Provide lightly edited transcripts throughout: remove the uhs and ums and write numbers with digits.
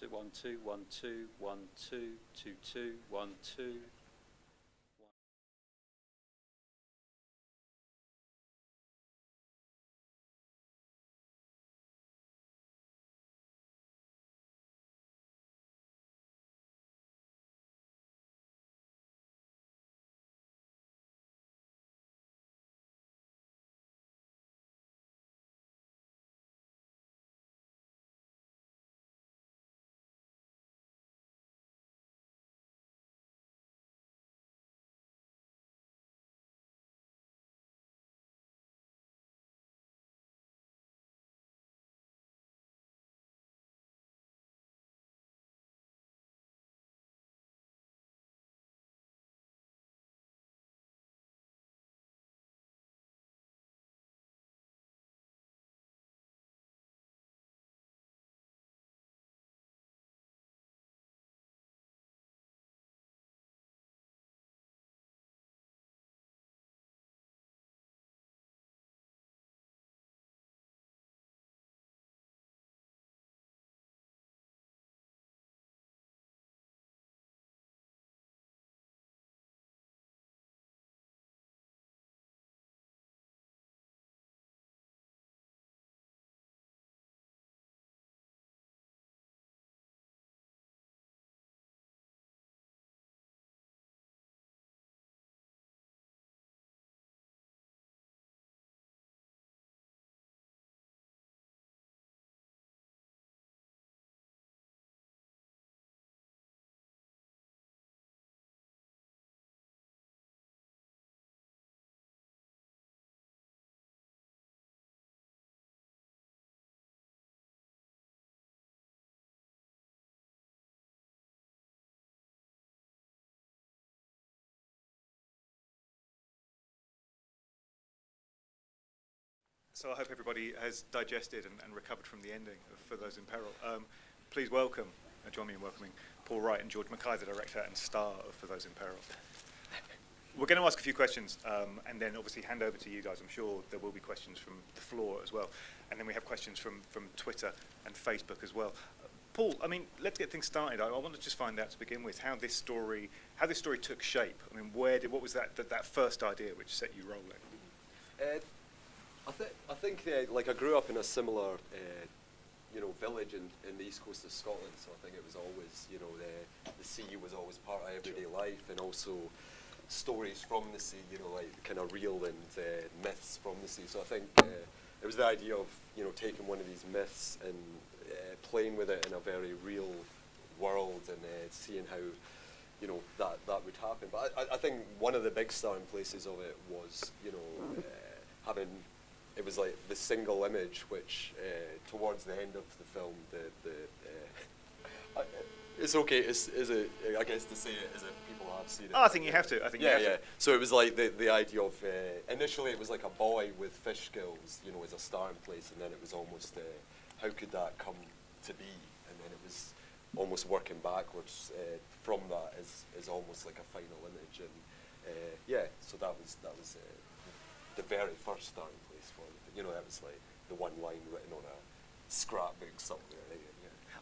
1 2 1 2 1 2 2 2 1 2. So I hope everybody has digested and recovered from the ending of For Those in Peril. Please welcome, join me in welcoming Paul Wright and George MacKay, the director and star of For Those in Peril. We're going to ask a few questions and then obviously hand over to you guys. I'm sure there will be questions from the floor as well. And then we have questions from Twitter and Facebook as well. Paul, I mean, let's get things started. I want to just find out to begin with how this story took shape. I mean, what was that first idea which set you rolling? I think like I grew up in a similar village in the east coast of Scotland, so I think it was always, the sea was always part of everyday life, and also stories from the sea, like kind of real and myths from the sea. So I think it was the idea of taking one of these myths and playing with it in a very real world and seeing how that would happen. But I think one of the big starting places of it was having. It was like the single image, which towards the end of the film, it's okay. I guess to say it as if people have seen it. Oh, I think you have to. So it was like the idea of initially it was like a boy with fish skills, as a starting place, and then it was almost how could that come to be, and then it was almost working backwards from that is almost like a final image, and so that was the very first starting place for it. That was like the one line written on a scrapbook somewhere.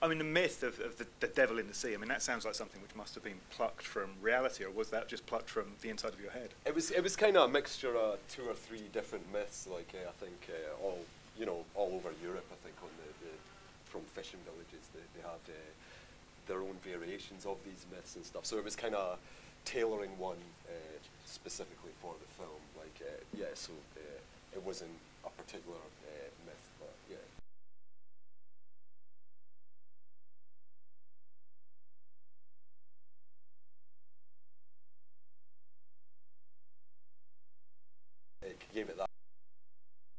I mean, the myth of the devil in the sea, I mean, that sounds like something which must have been plucked from reality, or was that just plucked from the inside of your head? It was kind of a mixture of 2 or 3 different myths, like I think all over Europe. I think on the from fishing villages, they have their own variations of these myths and stuff. So it was kind of tailoring one specifically for the film, like so it wasn't a particular myth, but yeah. It gave it that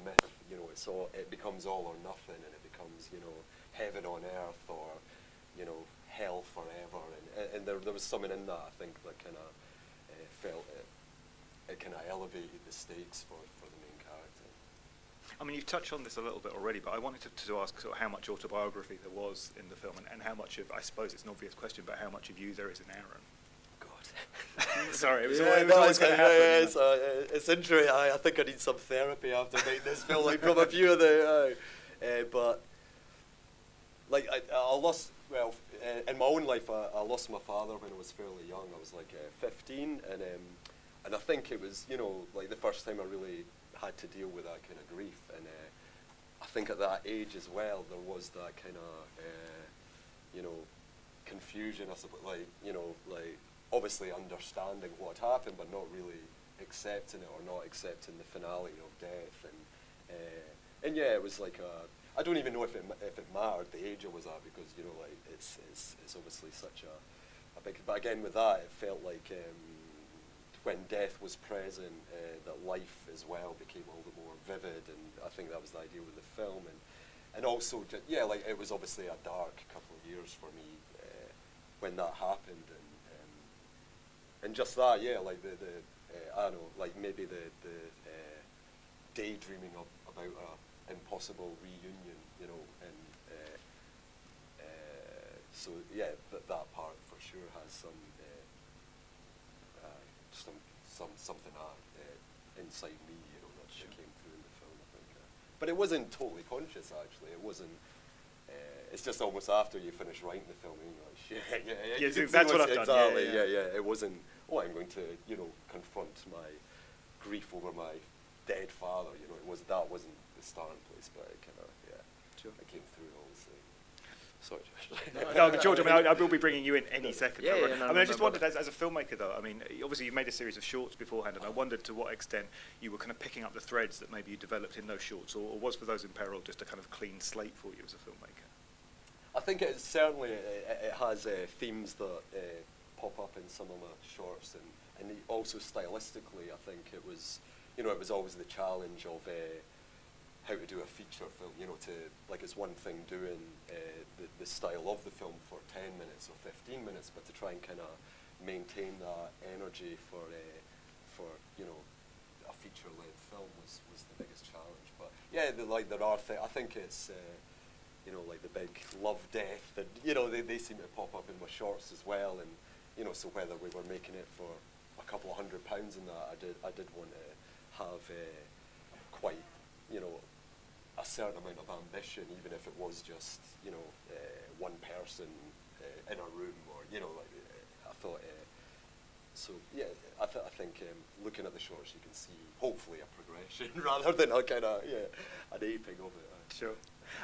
myth, it becomes all or nothing, and it becomes, heaven on earth, or, hell forever, and there was something in that, I think, that kind of felt it kind of elevated the stakes for the main character. I mean, you've touched on this a little bit already, but I wanted to ask sort of how much autobiography there was in the film, and how much of, I suppose it's an obvious question, but how much of you there is in Aaron? God. Sorry, it was always going to happen. It's interesting. I think I need some therapy after making this film, like from a few of the, but like I lost, well, in my own life, I lost my father when I was fairly young. I was like 15, and I think it was, you know, like the first time I really had to deal with that kind of grief. And I think at that age as well, there was that kind of, you know, confusion, I suppose, like, you know, like obviously understanding what had happened, but not really accepting it or not accepting the finality of death. And yeah, it was like I don't even know if it mattered the age I was at, because, you know, like it's obviously such a big. But again, with that, it felt like when death was present, that life as well became all the more vivid, and I think that was the idea with the film, and also yeah, like it was obviously a dark couple of years for me when that happened, and just that, yeah, like the I don't know, like maybe the daydreaming about a impossible reunion, you know, and so yeah, that part for sure has something inside me, you know, that came through in the film, I think. But it wasn't totally conscious, actually. It wasn't. It's just almost after you finish writing the film, and you're like, shit, yeah. So that's what I've done. Exactly, yeah. It wasn't. Oh, I'm going to, you know, confront my grief over my dead father. You know, that wasn't the starting place, but it kind of, yeah, sure. It came through, obviously. Sorry, Josh. No, George, I mean, I will be bringing you in any second. Yeah, I mean, I just wondered, as a filmmaker, though, I mean, obviously you made a series of shorts beforehand, and I wondered to what extent you were kind of picking up the threads that maybe you developed in those shorts, or was For Those in Peril just a kind of clean slate for you as a filmmaker? I think it certainly it has themes that pop up in some of my shorts, and also stylistically, I think it was, you know, it was always the challenge of how to do a feature film. You know, like it's one thing doing the style of the film for 10 minutes or 15 minutes, but to try and kind of maintain that energy for you know, a feature-length film was the biggest challenge. But yeah, there are I think it's. You know, like the big love, death, and, you know, they seem to pop up in my shorts as well, and, you know, so whether we were making it for a couple of £100 in that, I did want to have quite, you know, a certain amount of ambition, even if it was just, you know, one person in a room, or, you know, like, I thought, so yeah, I think looking at the shorts, you can see hopefully a progression rather than a kind of, yeah, an aping of it. Sure.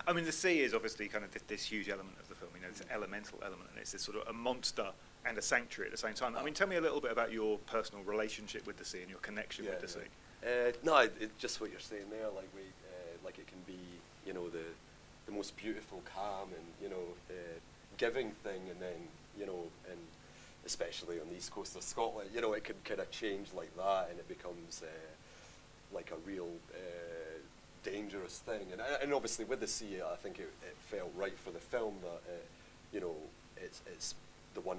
I mean, the sea is obviously kind of this huge element of the film. You know, it's an elemental element, and it's this sort of a monster and a sanctuary at the same time. I mean, tell me a little bit about your personal relationship with the sea and your connection with the sea. No, it's just what you're saying there. Like like it can be, you know, the most beautiful, calm, and, you know, giving thing, and then, you know, and especially on the east coast of Scotland, you know, it could kind of change like that, and it becomes like a real dangerous thing. And obviously with the sea, I think it felt right for the film that you know, it's the one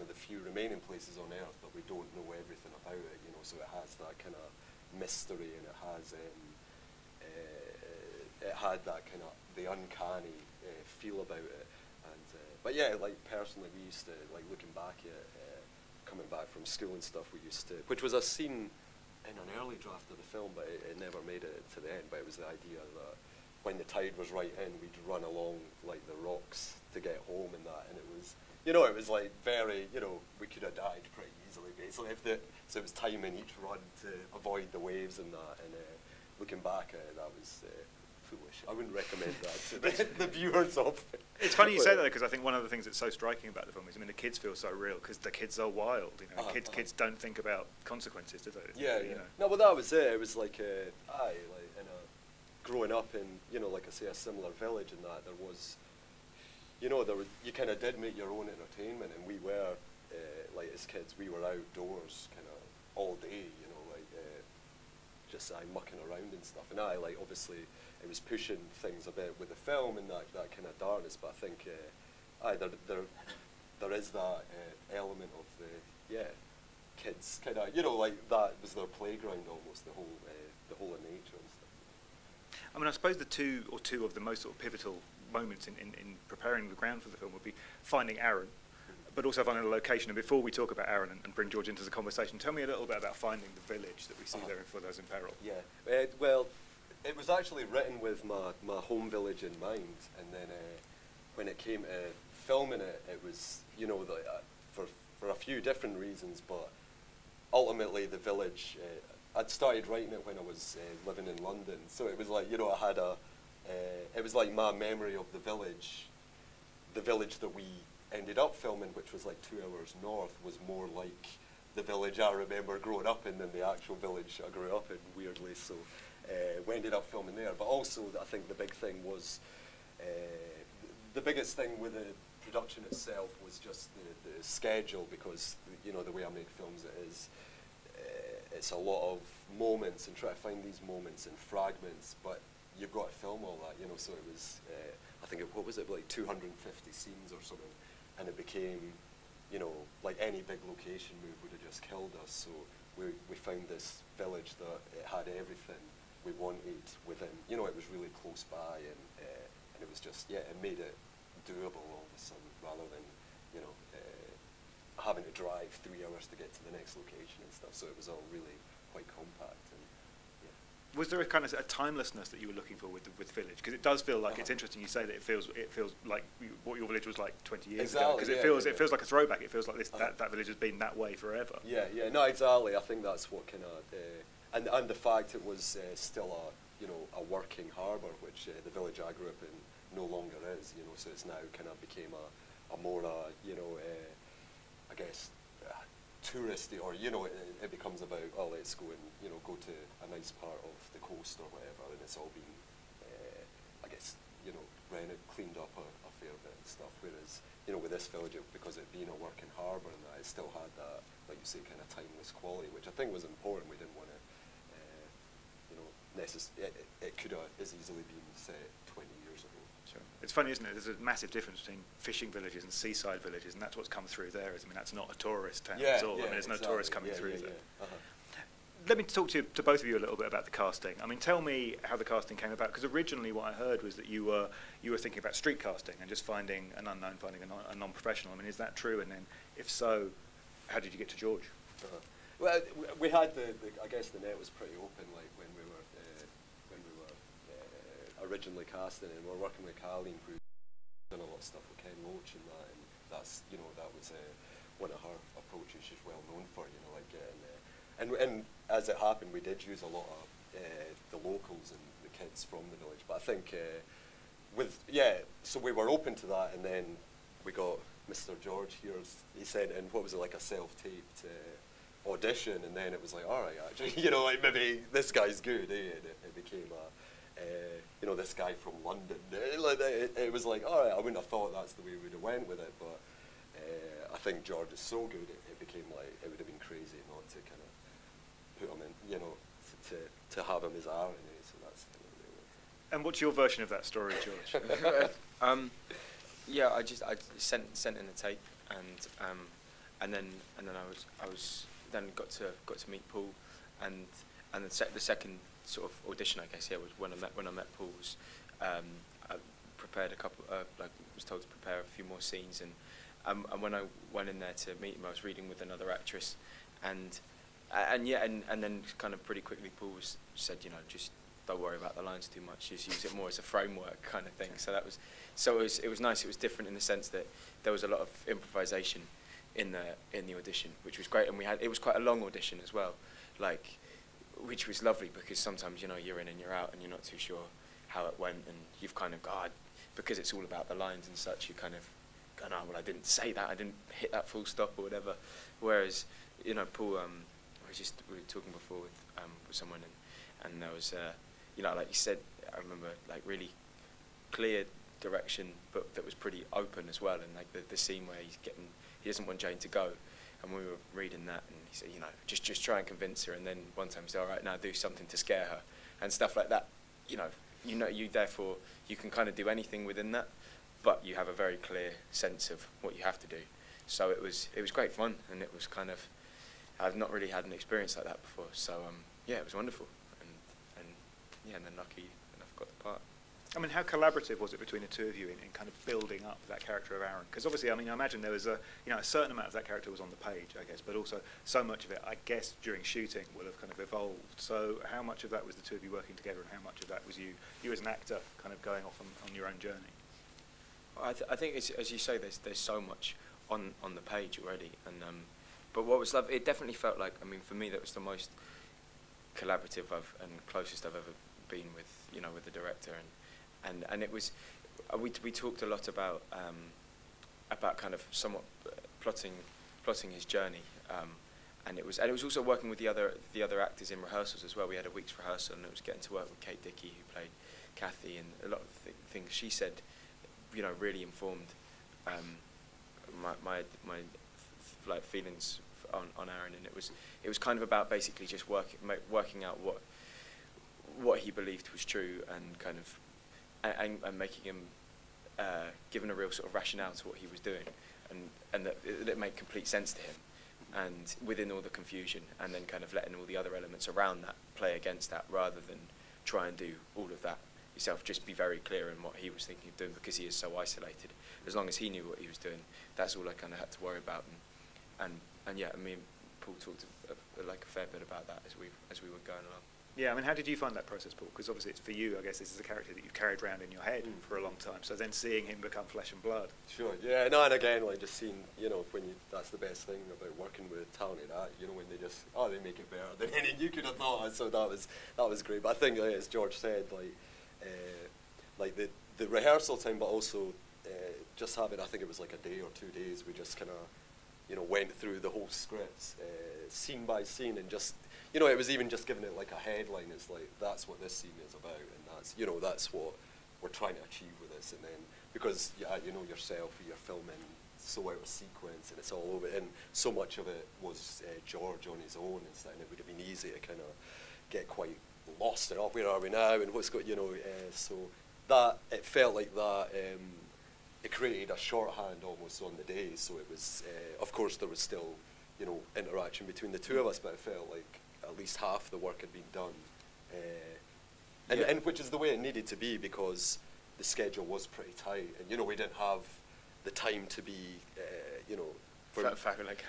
of the few remaining places on Earth that we don't know everything about it. You know, so it has that kind of mystery, and it had that kind of the uncanny feel about it. And but yeah, like personally, we used to, like, looking back at coming back from school and stuff, we used to, which was a scene in an early draft of the film, but it never made it to the end. But it was the idea that when the tide was right in, we'd run along like the rocks to get home, and that, and it was, you know, it was like very, you know, we could have died pretty easily basically so it was timing each run to avoid the waves and that. And looking back at it, that was foolish. I wouldn't recommend that to the viewers of it. It's funny you say that, because I think one of the things that's so striking about the film is, I mean, the kids feel so real because the kids are wild. You know, kids don't think about consequences, do they? Yeah, you yeah. know. No, but that was it. It was like growing up in, you know, like I say, a similar village, and that there was, you know, you kind of did make your own entertainment, and we were like, as kids, we were outdoors kind of all day, you know, like just mucking around and stuff. And like, obviously it was pushing things a bit with the film and that kind of darkness, but I think there is that element of the kids kind of, you know, like that was their playground almost, the whole of nature and stuff. I mean, I suppose the two of the most sort of pivotal moments in preparing the ground for the film would be finding Aaron, but also finding a location. And before we talk about Aaron and bring George into the conversation, tell me a little bit about finding the village that we see there in For Those in Peril. Yeah, well, it was actually written with my home village in mind, and then when it came to filming it, it was, you know, for a few different reasons, but ultimately the village, I'd started writing it when I was living in London, so it was like, you know, I had it was like my memory of the village that we ended up filming, which was like 2 hours north, was more like the village I remember growing up in than the actual village I grew up in, weirdly, so we ended up filming there. But also, I think the big thing was, the biggest thing with the production itself was just the schedule, because, you know, the way I make films, it's a lot of moments and try to find these moments in fragments, but you've got to film all that, you know, so it was, I think, what was it, like 250 scenes or something, and it became, you know, like any big location move would have just killed us, so we found this village that it had everything we wanted within, you know, it was really close by, and it was just, yeah, it made it doable all of a sudden, rather than, you know, having to drive 3 hours to get to the next location and stuff, so it was all really quite compact. And was there a kind of a timelessness that you were looking for with Village? Because it does feel like, it's interesting you say that it feels like what your village was like 20 years ago. Because it feels like a throwback. It feels like that village has been that way forever. Yeah, no, exactly. I think that's what kind of, and the fact it was still a working harbour, which the village I grew up in no longer is. You know, so it's now kind of became a more I guess, touristy, or, you know, it becomes about, oh, let's go and, you know, go to a nice part of the coast or whatever, and it's all been, I guess, you know, cleaned up a fair bit and stuff, whereas, you know, with this village, because it being a working harbour and that, it still had that, like you say, kind of timeless quality, which I think was important. We didn't want to, you know, it could have as easily been set 20 years ago. Sure. It's funny, isn't it? There's a massive difference between fishing villages and seaside villages, and that's what's come through there. I mean, that's not a tourist town at all. I mean, there's no tourists coming through there. Let me talk to both of you a little bit about the casting. I mean, tell me how the casting came about, because originally what I heard was that you were thinking about street casting and just finding an unknown, finding a non-professional. I mean, is that true? And then, if so, how did you get to George? Well, we had I guess the net was pretty open, like when we were originally casting, and we're working with Colleen, who's done a lot of stuff with Ken Loach and that, and that's, you know, that was one of her approaches she's well known for, you know, like getting, and as it happened, we did use a lot of the locals and the kids from the village, but I think so we were open to that, and then we got Mr. George here, he sent in, what was it, like a self-taped audition, and then it was like, alright, actually, you know, like, maybe this guy's good, and it became you know, this guy from London. It was like, all right, I wouldn't have thought that's the way we would have went with it, but I think George is so good, it became like, it would have been crazy not to kind of put him in, you know, to have him as RNA, so that's kind of really. And what's your version of that story, George? Yeah, I sent in a tape, and then I was then got to meet Paul, and the second sort of audition, I guess, was when I met Paul. I prepared a couple, was told to prepare a few more scenes, and when I went in there to meet him, I was reading with another actress, and then kind of pretty quickly Paul said, you know, just don't worry about the lines too much, just use it more as a framework kind of thing. So it was nice. It was different in the sense that there was a lot of improvisation in the audition, which was great, and it was quite a long audition as well, like, which was lovely, because sometimes, you know, you're in and you're out and you're not too sure how it went, and you've kind of because it's all about the lines and such, you kind of go, oh, well, I didn't say that, I didn't hit that full stop or whatever. Whereas, you know, Paul, we were talking before with someone, and there was, you know, like you said, I remember, like, really clear direction, but that was pretty open as well, and like the scene where he doesn't want Jane to go. And we were reading that, and he said, you know, just try and convince her. And then one time he said, all right, now do something to scare her, and stuff like that. You therefore you can kind of do anything within that, but you have a very clear sense of what you have to do. So it was great fun, and it was kind of, I've not really had an experience like that before. So yeah, it was wonderful, and then lucky enough got the part. I mean, how collaborative was it between the two of you in kind of building up that character of Aaron? Because obviously, I mean, I imagine there was a certain amount of that character was on the page, I guess, but also so much of it, I guess, during shooting will have kind of evolved. So how much of that was the two of you working together, and how much of that was you as an actor kind of going off on your own journey? I think, it's, as you say, there's so much on the page already, and but what was lovely, it definitely felt like, I mean, for me, that was the most collaborative and closest I've ever been with, with the director, and it was, we talked a lot about kind of somewhat plotting his journey, and it was also working with the other actors in rehearsals as well. We had a week's rehearsal, and it was getting to work with Kate Dickey, who played Kathy, and a lot of things she said, really informed my like feelings on Aaron, and it was kind of about basically just working out what he believed was true, and kind of and making him given a real sort of rationale to what he was doing, and that it made complete sense to him, and within all the confusion, and then kind of letting all the other elements around that play against that, rather than try and do all of that yourself. Just be very clear in what he was thinking of doing, because he is so isolated. As long as he knew what he was doing, that's all I kind of had to worry about. And yeah, me and Paul talked like a fair bit about that as we were going along. Yeah, I mean, how did you find that process, Paul? Because obviously it's for you, I guess this is a character that you've carried around in your head for a long time. So then seeing him become flesh and blood. Sure, yeah, no, and again, like just seeing, that's the best thing about working with talented actors, when they just, they make it better than anything you could have thought. So that was great. But I think, as George said, like the rehearsal time, but also just having, I think it was like a day or 2 days, we just kind of, went through the whole script, scene by scene, and just, it was even just giving it like a headline. It's like, that's what this scene is about, and that's what we're trying to achieve with this. And then, because, yourself, you're filming so out of sequence, and it's all over, and so much of it was George on his own and stuff, and it would have been easy to kind of get quite lost in, where are we now, and what's got, so that, it felt like that, it created a shorthand almost on the day. So it was, of course, there was still, interaction between the two of us, but it felt like at least half the work had been done, and which is the way it needed to be, because the schedule was pretty tight, and we didn't have the time to be, like,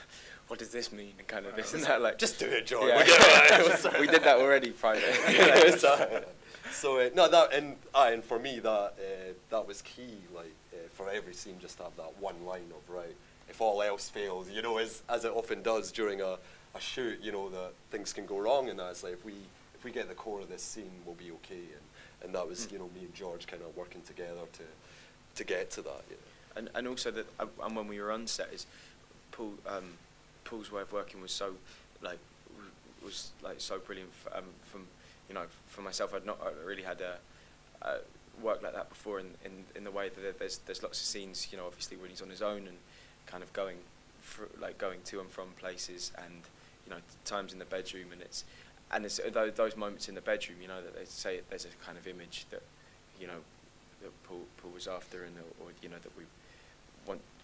what does this mean, and kind of this and that, like, just do it, George. Yeah. We did that already Friday. So no, that and for me that was key. Like for every scene, just have that one line of, right, if all else fails, as it often does during a shoot, that things can go wrong, and that's like, if we get the core of this scene, we'll be okay. And that was me and George kind of working together to get to that. And also that, and when we were on set, is Paul's way of working was so so brilliant. From for myself, I'd not really had a work like that before, in the way that there's lots of scenes, obviously when he's on his own and kind of going to and from places, and times in the bedroom, and it's those moments in the bedroom, that they say there's a kind of image that that Paul was after, and or that we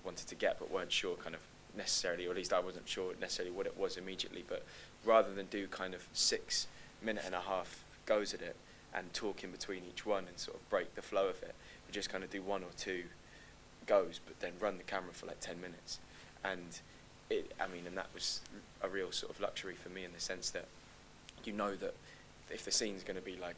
wanted to get, but weren't sure kind of necessarily, or at least I wasn't sure necessarily what it was immediately. But rather than do kind of 6 minute and a half goes at it and talk in between each one and sort of break the flow of it, we just kind of do 1 or 2 goes, but then run the camera for like 10 minutes. And and that was a real sort of luxury for me, in the sense that that if the scene's going to be like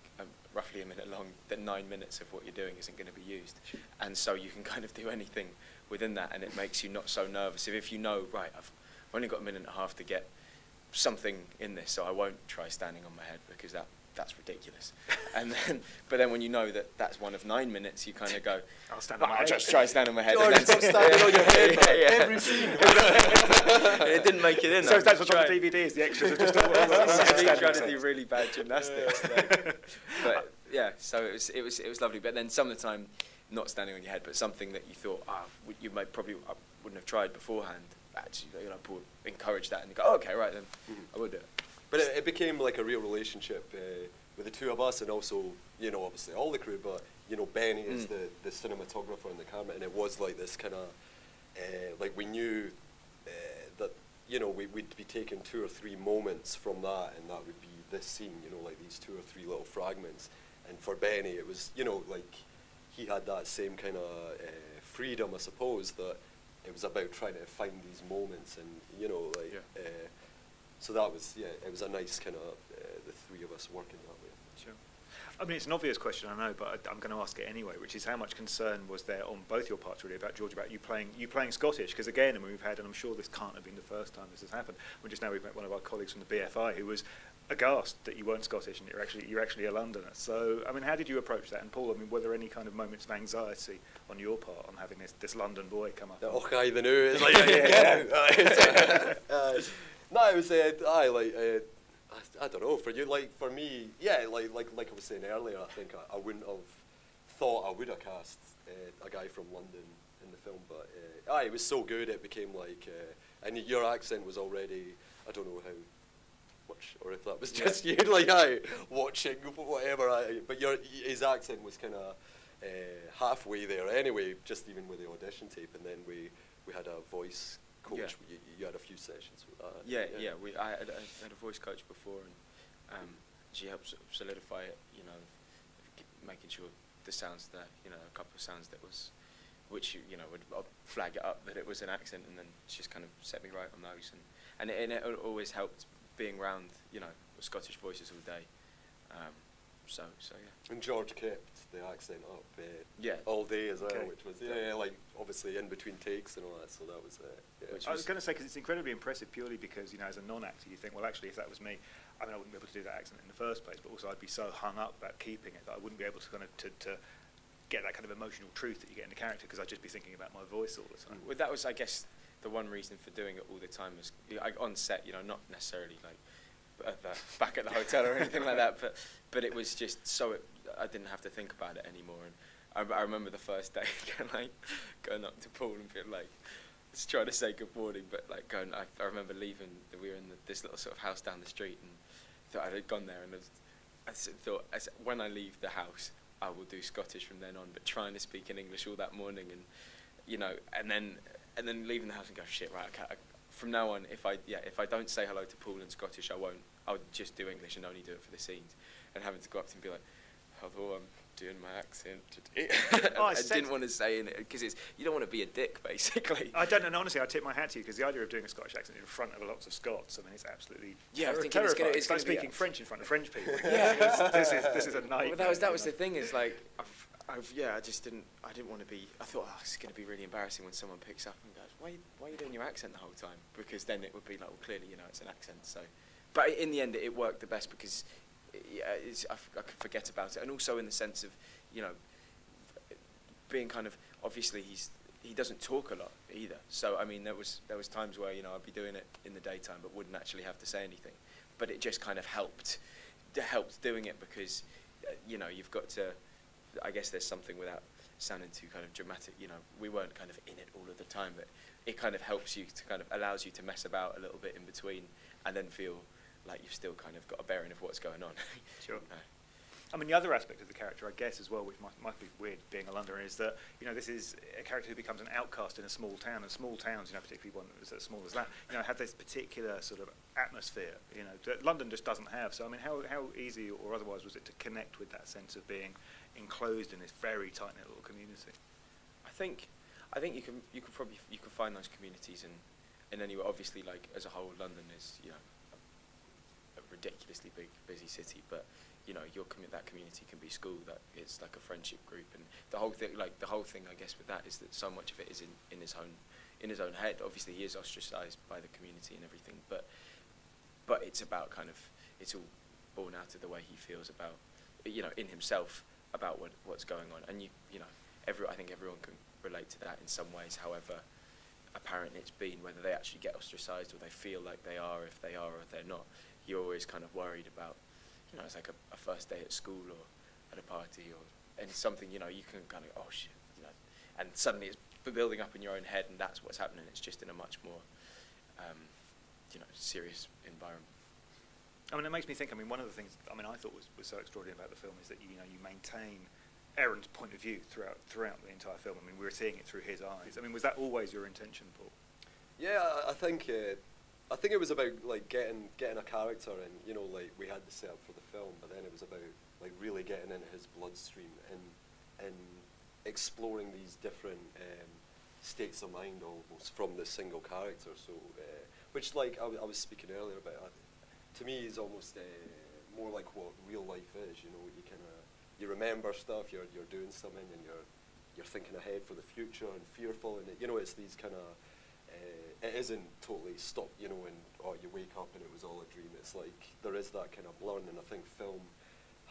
roughly a minute long, then 9 minutes of what you're doing isn't going to be used, and so you can kind of do anything within that, and it makes you not so nervous. If right, I've only got a minute and a half to get something in this, so I won't try standing on my head, because that's ridiculous. But then when you know that that's one of 9 minutes, you kind of go, I'll just try stand on my head. George, stop standing on your head, every scene. It didn't make it in. So that's what's on the DVD, is the extras are just all trying to do really bad gymnastics. But yeah, so it was lovely. But then some of the time, not standing on your head, but something that you thought, you might probably wouldn't have tried beforehand. Actually, Paul encouraged that, and you go, okay, right then, I would do it. But it became like a real relationship with the two of us, and also, obviously all the crew, but, Benny is the cinematographer and the camera, and it was like this kind of, like we knew that, we'd be taking 2 or 3 moments from that, and that would be this scene, like these 2 or 3 little fragments. And for Benny, it was, like, he had that same kind of freedom, I suppose, that it was about trying to find these moments, and you know, like, so that was, it was a nice kind of the three of us working that way. Sure. I mean, it's an obvious question, I know, but I'm going to ask it anyway, which is how much concern was there on both your parts, really, about George, about you playing Scottish? Because again, I mean, we've had, and I'm sure this can't have been the first time this has happened. Just now we've met one of our colleagues from the BFI who was aghast that you weren't Scottish and you're actually a Londoner. So, I mean, how did you approach that? And Paul, I mean, were there any kind of moments of anxiety on your part on having this London boy come up? Oh, aye, the new. It's like, no, it was, I don't know, for you, like, for me, like I was saying earlier, I think I wouldn't have thought I would have cast a guy from London in the film, but it was so good, it became like, and your accent was already, I don't know how much, or if that was just you, like, watching, whatever, but his accent was kind of halfway there anyway, just even with the audition tape, and then we had a voice coach. Yeah. You had a few sessions with that. I had a voice coach before, and she helped sort of solidify it, you know, making sure the sounds there, you know, a couple of sounds that was, which, you know, would flag it up that it was an accent, and then she just kind of set me right on those, and it always helped being around, you know, Scottish voices all day. So yeah. And George kept the accent up all day as well, which was like obviously in between takes and all that. So that was. I was going to say, because it's incredibly impressive purely because, you know, as a non-actor, you think, well, actually, if that was me, I mean, I wouldn't be able to do that accent in the first place, but also I'd be so hung up about keeping it that I wouldn't be able to kind of to get that kind of emotional truth that you get in the character, because I'd just be thinking about my voice all the time. Well, that was, I guess, the one reason for doing it all the time was on set, you know, not necessarily like back at the hotel or anything like that, but it was just so I didn't have to think about it anymore. And I remember the first day going up to Paul and being like, just trying to say good morning, but like I remember leaving. We were in this little sort of house down the street, and thought I had gone there, and I thought when I leave the house, I will do Scottish from then on. But trying to speak in English all that morning, and you know, and then leaving the house and go, shit, right, okay, from now on, if I don't say hello to Paul in Scottish, I won't. I'll just do English and only do it for the scenes. And having to go up to him and be like, hello, I'm doing my accent today. I didn't want to say it because you don't want to be a dick, basically. I don't know, and honestly, I tip my hat to you, because the idea of doing a Scottish accent in front of lots of Scots, I mean, it's absolutely terrifying. It's like speaking French in front of French people. This is a nightmare. Well, that was the thing, is like, I didn't want to be, I thought, it's going to be really embarrassing when someone picks up and goes, why are you doing your accent the whole time? Because then it would be like, well, clearly, you know, it's an accent, so. But in the end, it worked the best because I could forget about it. And also in the sense of, you know, being kind of, obviously he doesn't talk a lot either. So, I mean, there was times where, you know, I'd be doing it in the daytime but wouldn't actually have to say anything. But it just kind of helped doing it because, you know, you've got to, I guess there's something without sounding too kind of dramatic, you know, we weren't kind of in it all of the time, but it kind of helps you to kind of, allows you to mess about a little bit in between and then feel like you've still kind of got a bearing of what's going on. Sure. I mean, the other aspect of the character, I guess, as well, which might be weird being a Londoner, is that, you know, this is a character who becomes an outcast in a small town, and small towns, you know, particularly one that's as small as that, you know, have this particular sort of atmosphere, you know, that London just doesn't have. So, I mean, how easy or otherwise was it to connect with that sense of being enclosed in this very tight-knit little community? I think you can find those communities in anywhere. Obviously, like as a whole, London is, you know, a ridiculously big, busy city, but you know, that community can be school. That it's like a friendship group, and the whole thing, I guess, with that is that so much of it is in his own head. Obviously, he is ostracized by the community and everything, but it's about kind of, it's all born out of the way he feels about, you know, in himself about what's going on, and you know, I think everyone can relate to that in some ways, however apparent it's been, whether they actually get ostracized or they feel like they are, if they are or if they're not. You're always kind of worried about, you know, it's like a first day at school or at a party and something, you know, you can kind of, oh shit, you know, and suddenly it's building up in your own head and that's what's happening. It's just in a much more, you know, serious environment. I mean, it makes me think, I mean, one of the things, I mean, I thought was so extraordinary about the film is that, you know, you maintain Aaron's point of view throughout the entire film. I mean, we were seeing it through his eyes. I mean, was that always your intention, Paul? Yeah, I think it was about like getting a character, and you know, like we had the setup for the film, but then it was about like really getting into his bloodstream and exploring these different states of mind almost from the single character. So, which like I was speaking earlier about, to me is almost more like what real life is. You know, you remember stuff, you're doing something, and you're thinking ahead for the future and fearful, and you know, it's these kind of it isn't totally stop, you know, and you wake up and it was all a dream. It's like there is that kind of blurring, and I think film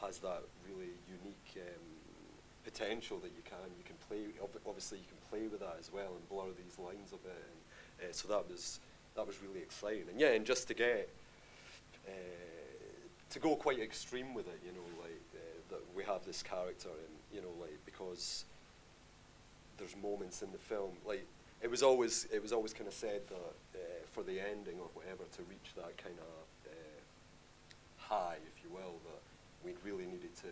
has that really unique potential that you can play. Obviously, you can play with that as well and blur these lines of it. And so that was really exciting. And yeah, and just to get to go quite extreme with it, you know, like that we have this character, and you know, like because there's moments in the film, like it was always kind of said that for the ending or whatever to reach that kind of high, if you will, that we really needed to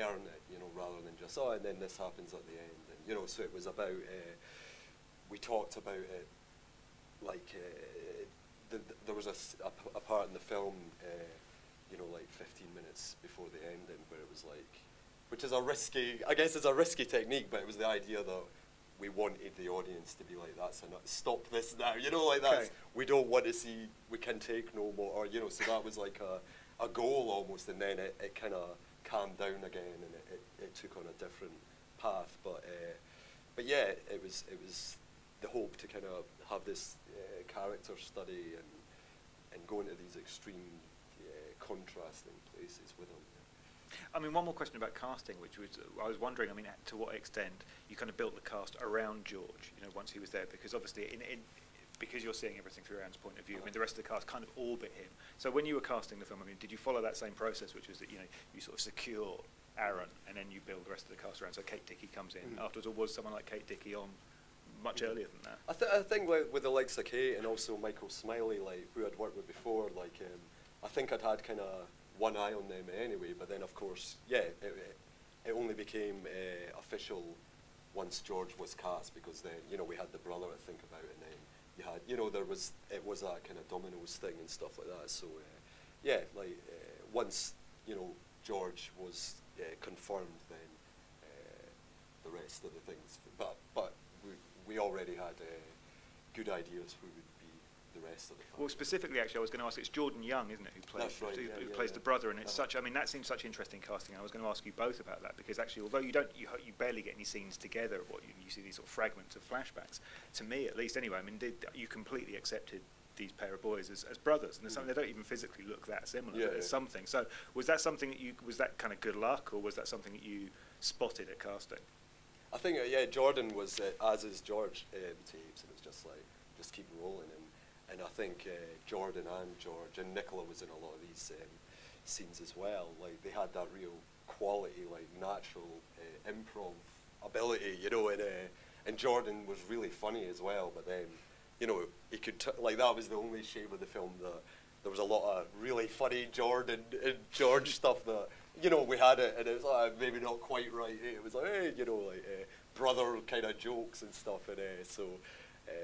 earn it, you know, rather than just, oh, and then this happens at the end. And, you know, so it was about, we talked about it, like, there was a part in the film, you know, like 15 minutes before the ending, where it was like, which is a risky, I guess it's a risky technique, but it was the idea that we wanted the audience to be like, that's enough, stop this now, you know, like that's, we don't want to see, we can take no more, or, you know, so that was like a goal almost, and then it kind of calmed down again, and it took on a different path, but yeah, it was the hope to kind of have this character study and go into these extreme contrasting places with them. I mean, one more question about casting, which was, I was wondering, I mean, to what extent you kind of built the cast around George, you know, once he was there, because obviously because you're seeing everything through Aaron's point of view, I mean, the rest of the cast kind of orbit him. So when you were casting the film, I mean, did you follow that same process, which was that, you know, you sort of secure Aaron and then you build the rest of the cast around, so Kate Dickie comes in afterwards, or was someone like Kate Dickie on much earlier than that? I think with the likes of Kate and also Michael Smiley, like, who I'd worked with before, like, I think I'd had kind of one eye on them anyway, but then of course, yeah, it only became official once George was cast, because then, you know, we had the brother to think about, and then you had, you know, it was that kind of dominoes thing and stuff like that. So yeah, like once, you know, George was confirmed, then the rest of the things, but we already had good ideas who would be the rest of the family. Well, specifically, actually, I was going to ask, it's Jordan Young, isn't it, who plays, who plays the brother, and it's such, I mean, that seems such interesting casting. I was going to ask you both about that, because actually, although you barely get any scenes together of what you see these sort of fragments of flashbacks, to me, at least anyway, I mean, you completely accepted these pair of boys as brothers, and there's something, they don't even physically look that similar, but there's something. So was that something that was that kind of good luck, or was that something that you spotted at casting? I think, yeah, Jordan was, as is George, tapes, and it was just like, just keep rolling. And I think Jordan and George and Nicola was in a lot of these scenes as well. Like, they had that real quality, like natural improv ability, you know. And Jordan was really funny as well. But then, you know, he could like, that was the only shame of the film, that there was a lot of really funny Jordan and George stuff that, you know, we had it, and it was like, maybe not quite right. It was like, hey, you know, like brother kind of jokes and stuff, and so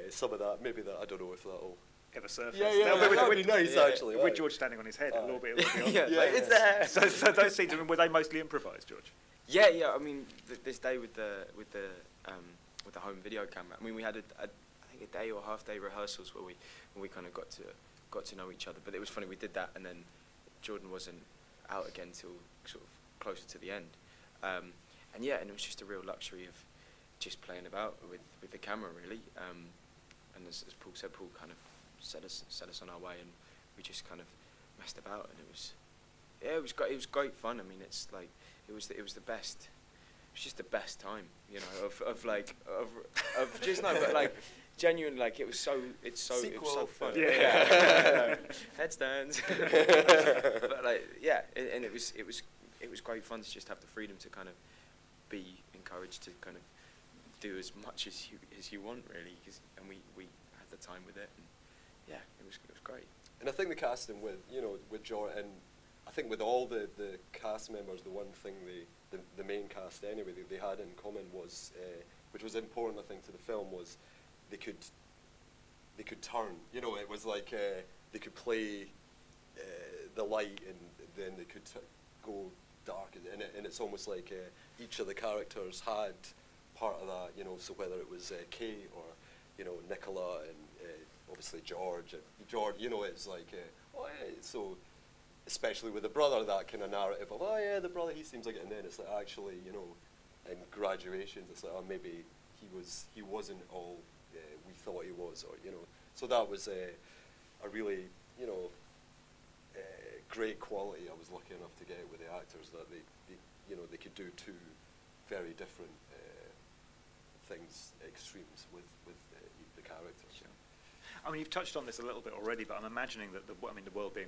some of that, maybe that, I don't know if that'll Ever surface? Yeah, that'd be nice, actually. With George standing on his head, a little bit. It's there. So those scenes, I mean, were they mostly improvised, George? Yeah. I mean, this day with the home video camera, I mean, we had I think a day or half day rehearsals where we kind of got to know each other. But it was funny, we did that, and then Jordan wasn't out again till sort of closer to the end. And it was just a real luxury of just playing about with the camera, really. And as Paul said, Paul kind of set us on our way, and we just kind of messed about, and it was great fun. I mean, it's like it was the best. It was just the best time, you know, of just no, but like genuinely, like it was so fun. Yeah. Headstands. But like, yeah, and it was great fun to just have the freedom to kind of be encouraged to kind of do as much as you want, really, and we had the time with it, and yeah, it was great. And I think the casting with George, and I think with all the cast members, the one thing the main cast anyway they had in common was, which was important, I think, to the film, was they could turn. You know, it was like they could play the light, and then they could go dark, and it's almost like each of the characters had part of that, you know, so whether it was Kay or, you know, Nicola and obviously George, you know, it's like, oh yeah, so especially with the brother, that kind of narrative of, oh yeah, the brother, he seems like it, and then it's like, actually, you know, in graduations, it's like, oh, maybe he wasn't all we thought he was, or, you know, so that was a really, you know, great quality I was lucky enough to get with the actors, that they you know, they could do two very different things, extremes with the characters. Sure. I mean, you've touched on this a little bit already, but I'm imagining that the world being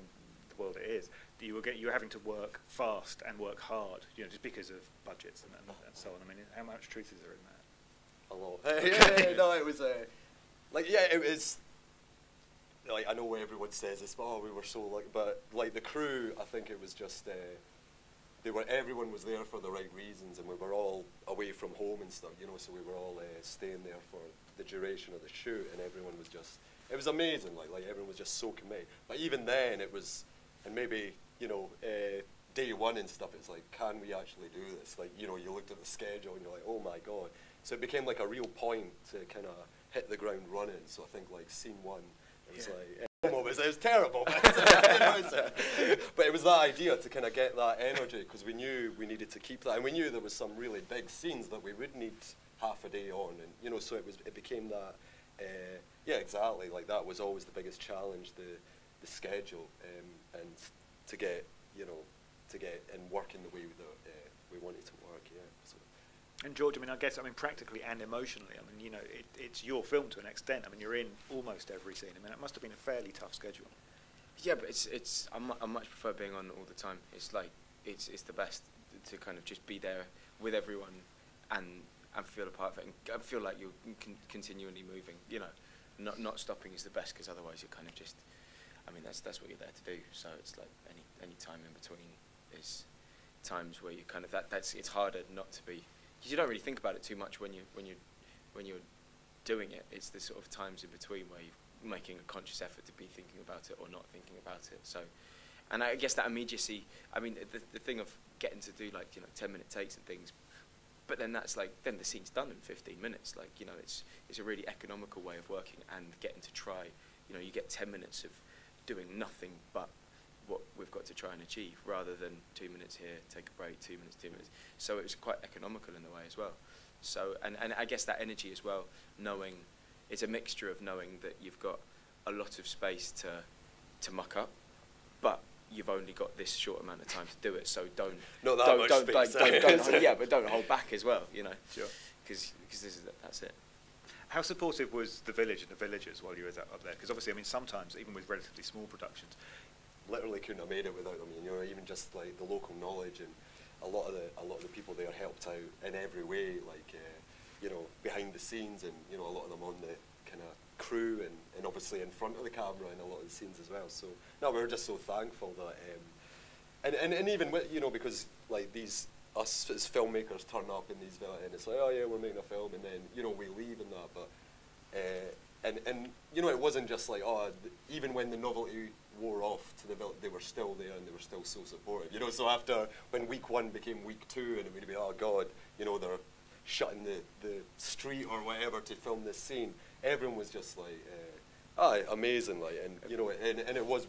the world it is, that you were having to work fast and work hard, you know, just because of budgets and so on. I mean, how much truth is there in that? A lot. Yeah, no, it was like, yeah, it was. Like, I know everyone says this, but oh, we were so like, but like the crew, I think it was just everyone was there for the right reasons, and we were all away from home and stuff, you know, so we were all staying there for the duration of the shoot, and everyone was just, it was amazing, like everyone was just so committed. But even then, it was, and maybe, you know, day one and stuff, it's like, can we actually do this? Like, you know, you looked at the schedule and you're like, oh my God. So it became like a real point to kind of hit the ground running. So I think like scene one, it was like, it was terrible, but, but it was that idea to kind of get that energy, because we knew we needed to keep that, and we knew there was some really big scenes that we would need half a day on, and you know, so it became that. Yeah, exactly. Like that was always the biggest challenge, the schedule, and to get, you know, and work in the way that we wanted to work. Yeah. So. And George, I mean, practically and emotionally, I mean, you know, it's your film to an extent. I mean, you're in almost every scene. I mean, it must have been a fairly tough schedule. Yeah, but I much prefer being on all the time. It's like, it's the best to kind of just be there with everyone and feel a part of it, and I feel like you're continually moving. You know, not stopping is the best, because otherwise you're kind of just, I mean, that's what you're there to do. So it's like any time in between is times where you kind of it's harder not to be. Because you don't really think about it too much when you're doing it. It's the sort of times in between where you're making a conscious effort to be thinking about it or not thinking about it. So, and I guess that immediacy. I mean, the thing of getting to do, like, you know, 10-minute takes and things, but then that's like, then the scene's done in 15 minutes. Like, you know, it's a really economical way of working and getting to try. You know, you get 10 minutes of doing nothing but what we've got to try and achieve, rather than 2 minutes here, take a break, 2 minutes, 2 minutes. So it was quite economical in a way as well. So, and I guess that energy as well, knowing, it's a mixture of knowing that you've got a lot of space to muck up, but you've only got this short amount of time to do it. So don't hold back as well, you know. Sure. Because that's it. How supportive was the village and the villagers while you were up there? Because obviously, I mean, sometimes even with relatively small productions, literally couldn't have made it without them. You know, even just like the local knowledge, and a lot of the people there helped out in every way, like you know, behind the scenes, and you know, a lot of them on the kind of crew, and obviously in front of the camera in a lot of the scenes as well. So no, we were just so thankful that and even with, you know, because like us as filmmakers turn up in these villages, and it's like, oh yeah, we're making a film, and then, you know, we leave and that, but and you know, it wasn't just like, oh, even when the novelty wore off to the village, they were still there, and they were still so supportive, you know. So after, when week one became week two, and it would be, oh God, you know, they're shutting the street or whatever to film this scene, everyone was just like, amazing, like, and you know, and it was,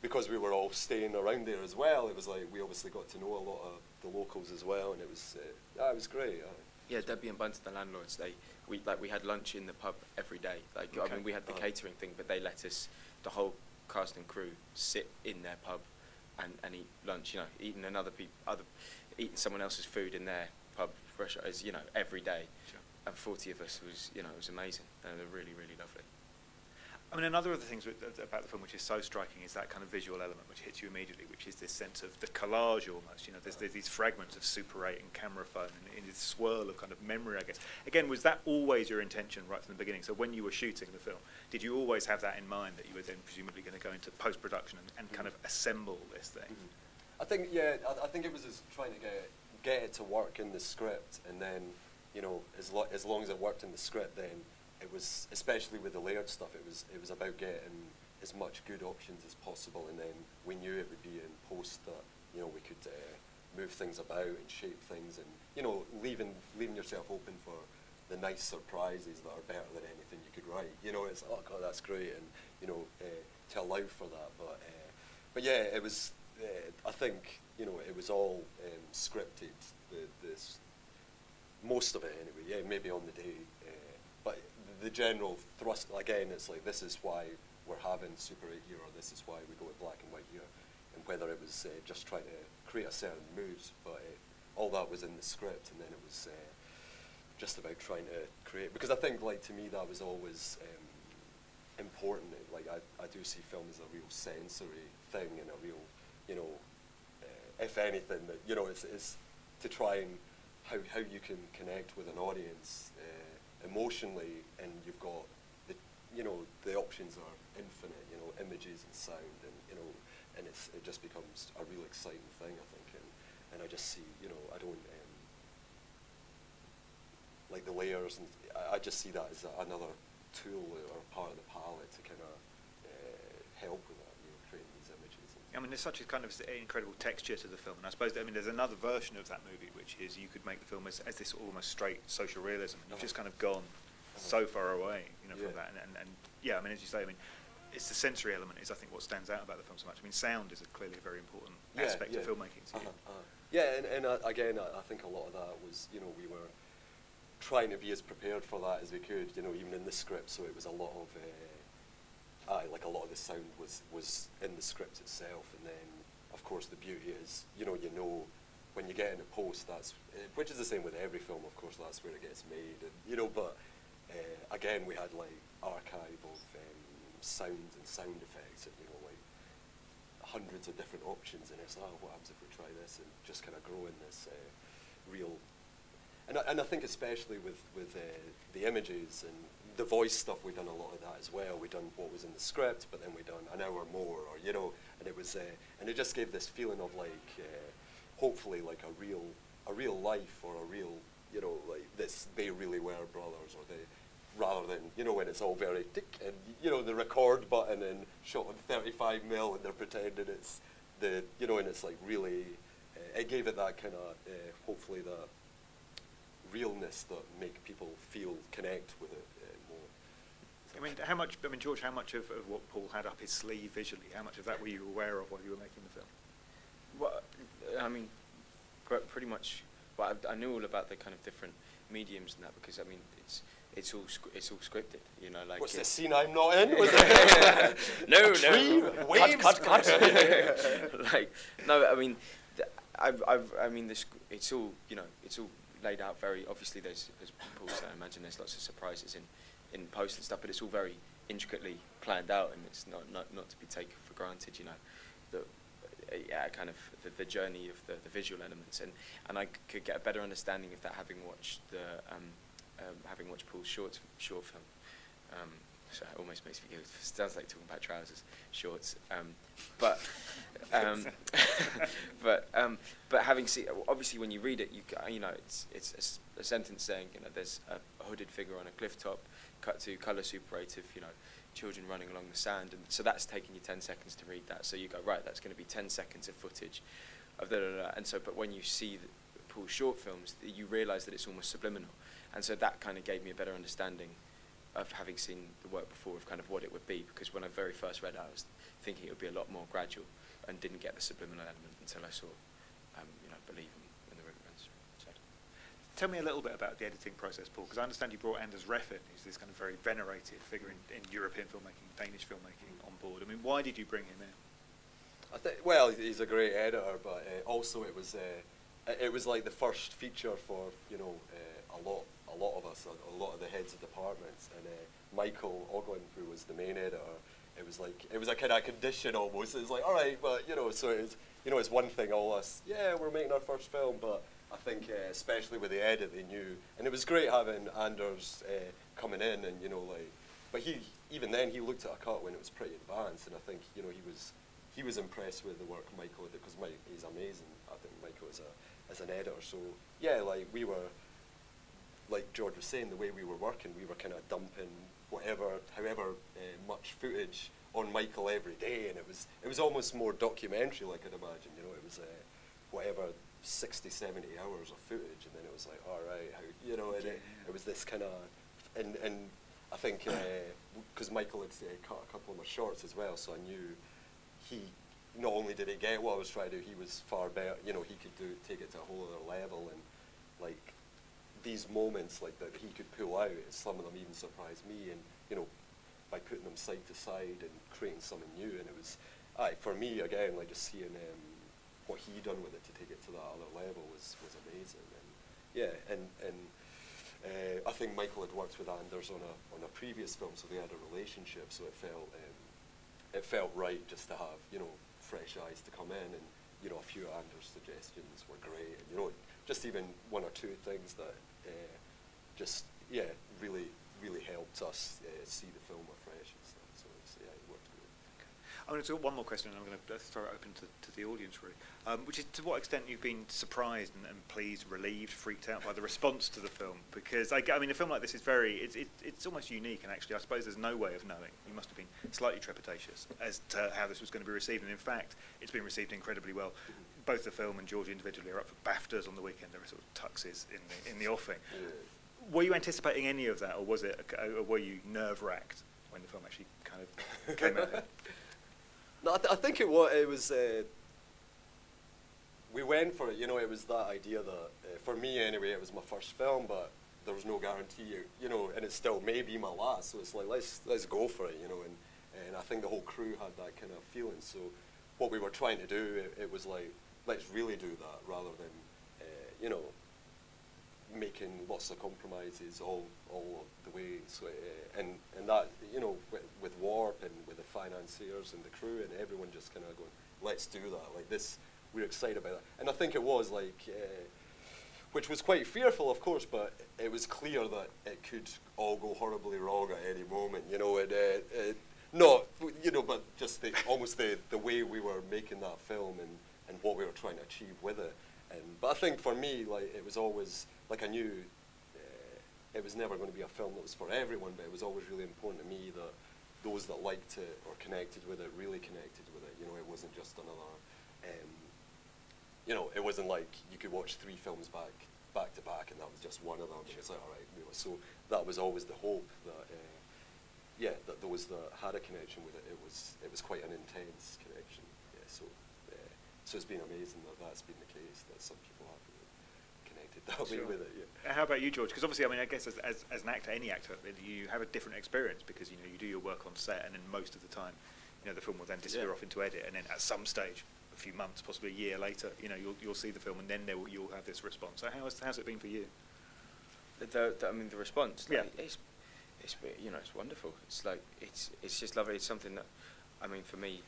because we were all staying around there as well, it was like, we obviously got to know a lot of the locals as well, and it was great. Yeah, Debbie and Bunty, the landlords, we had lunch in the pub every day. Like, okay. I mean, we had the catering thing, but they let us, the whole cast and crew, sit in their pub and eat lunch. You know, eating eating someone else's food in their pub, as you know, every day. Sure. And 40 of us was, you know, it was amazing. And they were really, really lovely. I mean, another of the things about the film which is so striking is that kind of visual element which hits you immediately, which is this sense of the collage almost. You know, there's these fragments of Super 8 and camera phone, and this swirl of kind of memory, I guess. Again, was that always your intention right from the beginning? So when you were shooting the film, did you always have that in mind, that you were then presumably going to go into post-production and kind of assemble this thing? Mm-hmm. I think, yeah, I think it was just trying to get it to work in the script, and then, you know, as long as it worked in the script, then it was, especially with the layered stuff, it was about getting as much good options as possible, and then we knew it would be in post that you know, we could move things about and shape things, and you know, leaving yourself open for the nice surprises that are better than anything you could write. You know, it's, oh God, that's great, and you know, to allow for that. But yeah, it was. I think, you know, it was all scripted. This most of it anyway. Yeah, maybe on the day, but the general thrust again, it's like, this is why we're having Super 8 here, or this is why we go with black and white here, and whether it was just trying to create a certain mood, but all that was in the script, and then it was just about trying to create, because I think, like, to me that was always important. Like, I do see film as a real sensory thing, and a real, you know, if anything, that, you know, it's to try and how you can connect with an audience emotionally, and you've got the, you know, the options are infinite, you know, images and sound, and you know, and it just becomes a real exciting thing, I think, and I just see, you know, I don't like the layers, and I just see that as another tool or part of the palette to kind of help with that, you know, creating these images. I mean, there's such a kind of incredible texture to the film, and I suppose, I mean, there's another version of that movie, which is you could make the film as this almost straight social realism, and you've just kind of gone so far away, you know, from that, and yeah, I mean, as you say, I mean, it's the sensory element is, I think, what stands out about the film so much. I mean, sound is clearly a very important aspect of filmmaking to you. Yeah, and again, I think a lot of that was, you know, we were trying to be as prepared for that as we could, you know, even in the script, so it was a lot of like a lot of the sound was in the script itself, and then of course the beauty is, you know when you get into post, that's which is the same with every film, of course, that's where it gets made, and you know, but again, we had like archive of sound and sound effects, and you know, like hundreds of different options, and it's, oh, what happens if we try this, and just kind of grow in this real. And I think especially with the images and the voice stuff, we've done a lot of that as well. We've done what was in the script, but then we've done an hour more, or you know, and it was and it just gave this feeling of like hopefully like a real life, or a real, you know, like this, they really were brothers, or they, rather than, you know, when it's all very tick, and you know, the record button and shot on 35mm, and they're pretending it's the, you know, and it's like really it gave it that kind of hopefully that realness that make people connect with it more. So I mean, George, how much of what Paul had up his sleeve visually, how much of that were you aware of while you were making the film? Well, I mean, pretty much. Well, I knew all about the kind of different mediums and that, because I mean, it's all scripted, you know. Like, what's the scene I'm not in? Was it no. Waves. Cut. Like, no, I mean, I mean, it's all, you know, it's all laid out very obviously. There's, as Paul said, I imagine there's lots of surprises in post and stuff, but it's all very intricately planned out, and it's not to be taken for granted, you know. Kind of the journey of the visual elements, and I could get a better understanding of that having watched Paul's short film. So it almost makes me go, it sounds like talking about trousers, shorts. But having seen, obviously when you read it, you know, it's a sentence saying, you know, there's a hooded figure on a cliff top, cut to colour superative, you know, children running along the sand, and so that's taking you 10 seconds to read that. So you go, right, that's going to be 10 seconds of footage of that. And so, but when you see Paul's short films, you realise that it's almost subliminal, and so that kind of gave me a better understanding of, having seen the work before, of kind of what it would be, because when I very first read it, I was thinking it would be a lot more gradual, and didn't get the subliminal element until I saw, you know, Believe in the River Runs Through. Tell me a little bit about the editing process, Paul, because I understand you brought Anders Refn, who's this kind of very venerated figure in European filmmaking, Danish filmmaking, on board. I mean, why did you bring him in? I think, well, he's a great editor, but also it was like the first feature for, you know, a lot of us, a lot of the heads of departments, and Michael Oglin, who was the main editor, it was a kind of condition almost. It was like, all right, but you know, so it's, you know, it's one thing, all us, yeah, we're making our first film, but I think especially with the edit, they knew, and it was great having Anders coming in, and you know, like, but even then he looked at a cut when it was pretty advanced, and I think, you know, he was impressed with the work Michael did, because he's amazing. I think Michael as an editor. So yeah, like we were, like George was saying, the way we were working, we were kind of dumping however much footage on Michael every day, and it was almost more documentary, like I'd imagine. You know, it was whatever 60, 70 hours of footage, and then it was like, all right, how, you know, and it was this kind of, and I think because Michael had cut a couple of my shorts as well, so I knew he not only did he get what I was trying to do, he was far better. You know, he could take it to a whole other level, and like these moments like that he could pull out, some of them even surprised me, and you know, by putting them side to side and creating something new, and it was, for me again, like just seeing what he done with it to take it to that other level was amazing, and yeah, and I think Michael had worked with Anders on a previous film, so they had a relationship, so it felt right just to have, you know, fresh eyes to come in, and you know, a few of Anders' suggestions were great, and you know, just even one or two things that just really helped us see the film afresh and stuff. So yeah, it worked good. Okay. I'm going to do one more question, and I'm going to throw it open to the audience, really, which is to what extent you've been surprised and pleased, relieved, freaked out by the response to the film? Because I mean, a film like this is it's almost unique, and actually, I suppose there's no way of knowing. You must have been slightly trepidatious as to how this was going to be received, and in fact, it's been received incredibly well. Both the film and George individually are up for BAFTAs on the weekend. There are sort of tuxes in the offing. Yeah. Were you anticipating any of that, or were you nerve-wracked when the film actually kind of came out? No, I think it was. We went for it. You know, it was that idea that for me anyway, it was my first film, but there was no guarantee. You know, and it still may be my last. So it's like let's go for it. You know, and I think the whole crew had that kind of feeling. So what we were trying to do, it was like, let's really do that rather than you know, making lots of compromises all the way. So and that, you know, with Warp and with the financiers and the crew and everyone just kind of going, let's do that, like this, we're excited about that. And I think it was like, which was quite fearful, of course, but it was clear that it could all go horribly wrong at any moment, you know. Not, you know, but just almost the way we were making that film and what we were trying to achieve with it. But I think for me, like, it was always, like, I knew it was never going to be a film that was for everyone, but it was always really important to me that those that liked it or connected with it really connected with it. You know, it wasn't just another, you know, it wasn't like you could watch 3 films back to back and that was just one of them. It's like, all right, you know, so that was always the hope that, yeah, that those that had a connection with it, it was quite an intense connection. Yeah, so it's been amazing that that's been the case, that some people have connected that way with it. Yeah. How about you, George? Because obviously, I mean, I guess as an actor, any actor, you have a different experience because, you know, you do your work on set, and then most of the time, you know, the film will then disappear off into edit, and then at some stage, a few months, possibly a year later, you know, you'll see the film, and then you'll have this response. So how's it been for you? I mean, the response. Like, yeah. It's you know, it's wonderful. It's like it's just lovely. It's something that, I mean, for me,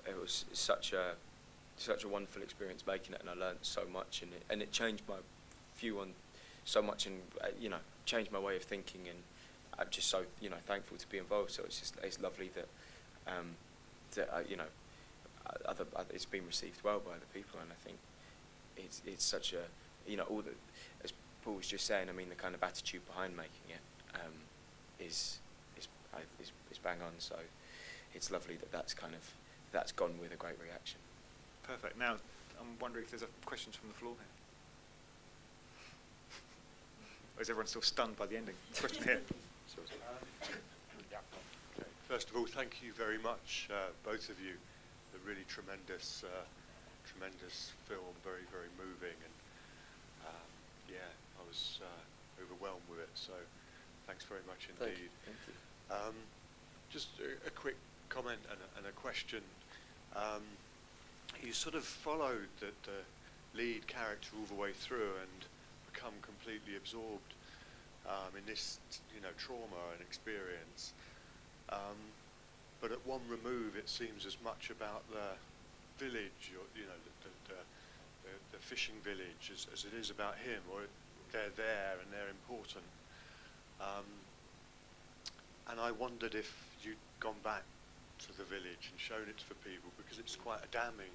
it was such a wonderful experience making it, and I learned so much, and it changed my view on so much, and you know, changed my way of thinking, and I'm just so, you know, thankful to be involved. So it's lovely that you know, it's been received well by the people, and I think it's such a, you know, all the, as Paul was just saying, I mean, the kind of attitude behind making it is bang on. So it's lovely that that's gone with a great reaction. Perfect. Now, I'm wondering if there's questions from the floor here. Or is everyone still stunned by the ending? Question here. Yeah. Okay. First of all, thank you very much, both of you. A really tremendous film, very, very moving, and yeah, I was overwhelmed with it. So, thanks very much indeed. Thank you. Just a quick comment and a question. You sort of followed the lead character all the way through and become completely absorbed in this, you know, trauma and experience. But at one remove, it seems as much about the village, or, you know, the fishing village, as it is about him, or they're there and they're important. And I wondered if you'd gone back to the village and shown it for people, because it's quite a damning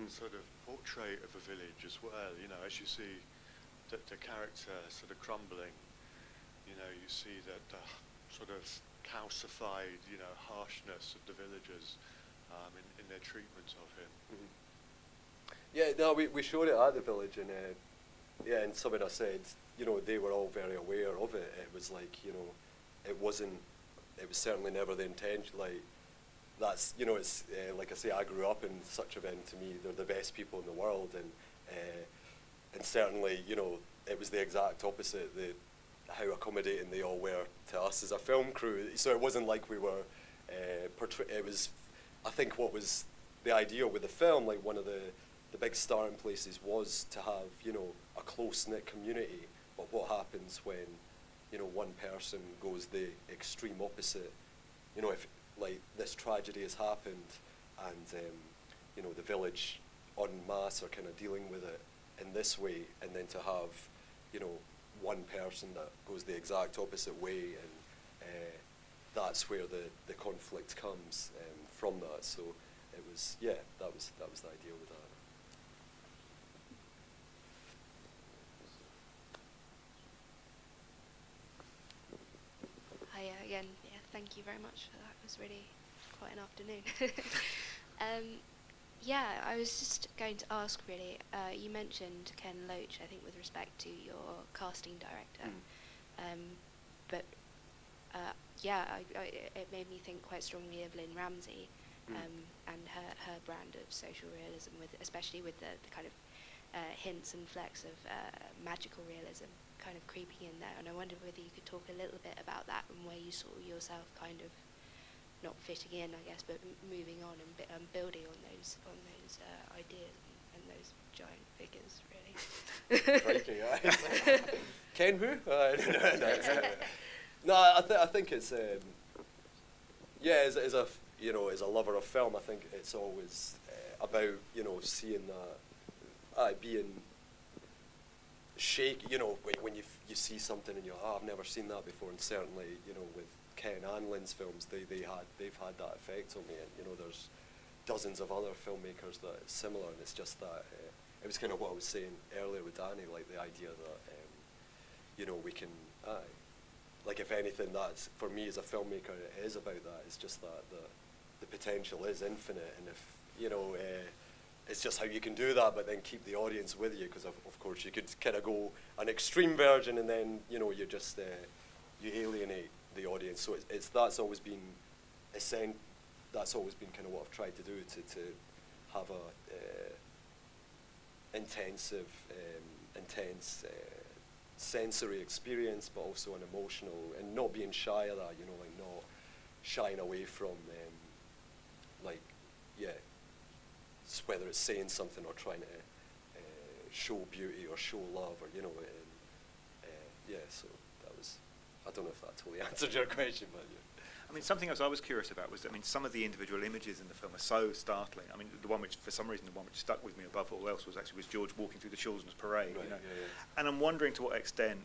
sort of portrait of a village as well. You know, as you see the character sort of crumbling, you know, you see that sort of calcified, harshness of the villagers in their treatment of him. Yeah, no, we showed it at the village, and and someone else said, they were all very aware of it. It was like, it was certainly never the intention. Like, that's, it's like I say, I grew up in such a event. To me, they're the best people in the world, and certainly, it was the exact opposite. How accommodating they all were to us as a film crew. So it wasn't like we were it was, I think, what was the idea with the film. Like, one of the big starting places was to have, a close-knit community. But what happens when, one person goes the extreme opposite? If, like, this tragedy has happened and, the village en masse are kind of dealing with it in this way, and then to have, one person that goes the exact opposite way, and that's where the conflict comes from that. So it was, that was the idea with that. Hi again. Yeah, thank you very much for that. It was really quite an afternoon. Yeah, I was just going to ask, really, you mentioned Ken Loach, I think, with respect to your casting director. But it made me think quite strongly of Lynn Ramsey and her brand of social realism, especially with the kind of hints and flecks of magical realism kind of creeping in there. And I wonder whether you could talk a little bit about that and where you saw yourself kind of not fitting in, I guess, but moving on and building on those ideas and those giant figures, really. Ken who? No, I think it's as a lover of film, I think it's always about seeing that being shaky. When you see something and I've never seen that before, and certainly with Ken and Lynn's films, they've had that effect on me, and there's dozens of other filmmakers that are similar, and it's just that it was kind of what I was saying earlier with Danny, like the idea that we can like, if anything, that's, for me as a filmmaker, it is about that. It's just that the potential is infinite, and if it's just how you can do that, but then keep the audience with you, because of course you could kind of go an extreme version, and then you just you alienate the audience. So that's always been that's always been kind of what I've tried to do, to have a intense sensory experience, but also an emotional, and not being shy of that, like not shying away from whether it's saying something or trying to show beauty or show love, or so that was, I don't know if that totally answered your question, but yeah. I mean, something else I was curious about was, some of the individual images in the film are so startling. I mean, the one which, for some reason, the one which stuck with me above all else was George walking through the children's parade. Right, And I'm wondering to what extent